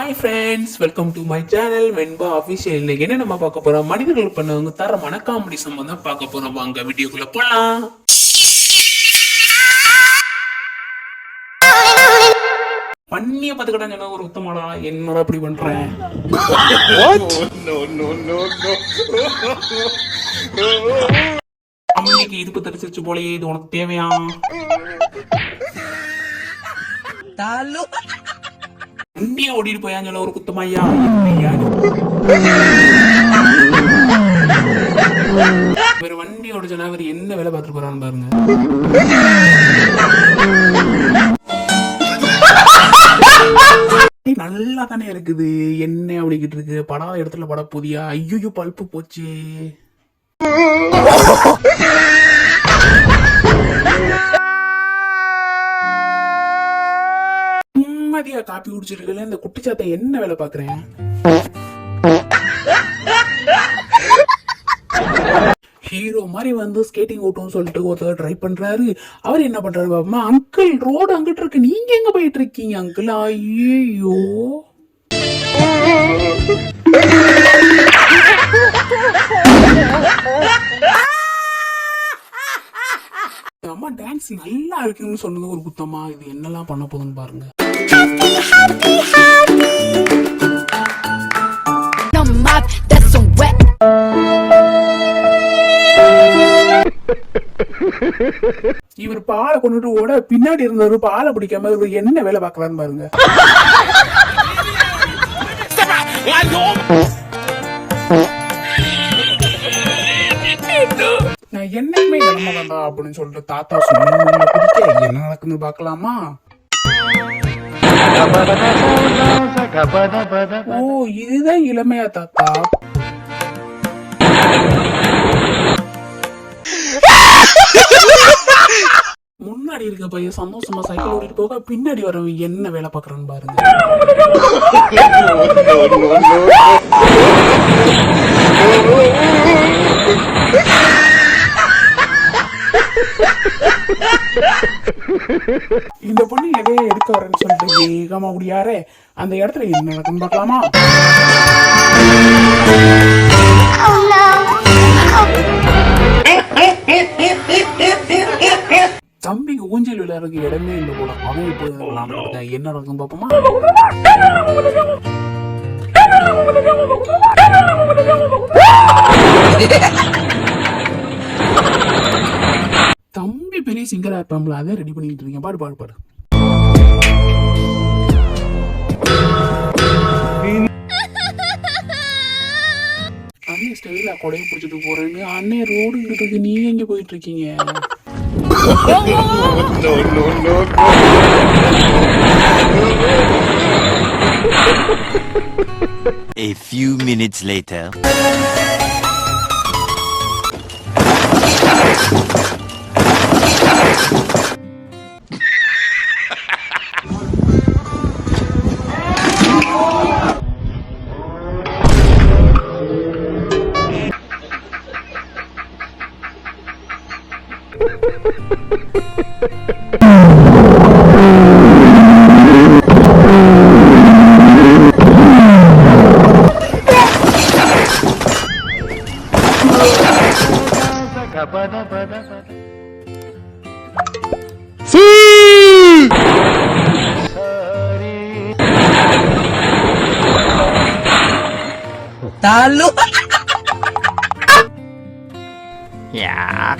Hi friends, welcome to my channel Venba official. இன்னைக்கு என்ன நம்ம பார்க்க போறோம்? மனிதர்கள் பண்ணவங்க தரமான காமெடி சம்பந்தம் பார்க்க போறோம். வாங்க வீடியோக்குள்ள போலாம். பண்ணிய பார்த்துக்கிட்டாங்க ஒரு உத்தமாடா, என்னடா இப்படி பண்றேன்? அம்மிக்கு இடுப்பு தரிசிச்சு போலயே, இது உனக்கு தேவையா? வண்டியை ஓடிட்டு போயாங்க ஒரு குத்தமாய்யா. வேற வண்டி ஓடிச்சா வேற என்ன வேலை பார்த்துட்டு போறான்னு பாருங்க. நல்லா தானே இருக்குது, என்ன அப்படிக்கிட்டு இருக்கு? படம் இடத்துல படம் புதியா? ஐயோ பல்ப்பு போச்சு. நிம்மதியா காப்பி குடிச்சிருக்கல, இந்த குட்டிச்சாத்த என்ன வேலை பாக்குறேன்? ஹீரோ மாதிரி வந்து ஸ்கேட்டிங் ஓட்டும் சொல்லிட்டு ஒருத்தர் ட்ரை பண்றாரு. அவர் என்ன பண்றாரு பாப்பா? அங்கிள் ரோடு அங்கிட்டு இருக்கு, நீங்க எங்க போயிட்டு இருக்கீங்க அங்கிள்? ஐயோ அம்மா டான்ஸ் நல்லா இருக்குன்னு சொன்னது ஒரு குத்தமா? இது என்னெல்லாம் பண்ண போகுதுன்னு பாருங்க. இவர் பாலை கொண்டுட்டு ஓட பின்னாடி இருந்தவர் பாலை பிடிக்காம இவர் என்ன வேலை பார்க்கலான்னு பாருங்க. நான் என்னமே கிளம்ப வேண்டாம் அப்படின்னு சொல்லிட்டு தாத்தா சொன்ன என்ன நடக்குன்னு பாக்கலாமா? ஓ, இதுதான் இளமையா தாத்தா? முன்னாடி இருக்க பையன் சந்தோஷமா சைக்கிள் ஓடிட்டு போக பின்னாடி வரவங்க என்ன வேலை பாக்குறான்னு பாருங்க. இந்த பொண்ணு எதையே எடுக்க வரேன்னு சொல்லிட்டு வேகமா முடியாரே, அந்த இடத்துல என்ன நடக்குன்னு பார்க்கலாமா? தம்பிக்கு ஊஞ்சல் விளையாடுறதுக்கு இடமே இல்லை போல. அவன் இப்போ என்ன நடக்கும் பாப்போமா? தம்பி பெரிய சிங்கரா இருப்பாம்ல, அதை ரெடி பண்ணிட்டு இருக்கீங்க. பாடு பாடு பாடு. அண்ணே ஸ்டைலா கொடையை பிடிச்சிட்டு போறேன்னு அண்ணே ரோடு இருக்கு, நீங்க எங்க போயிட்டு இருக்கீங்க? A few minutes later. Talo. Yeah.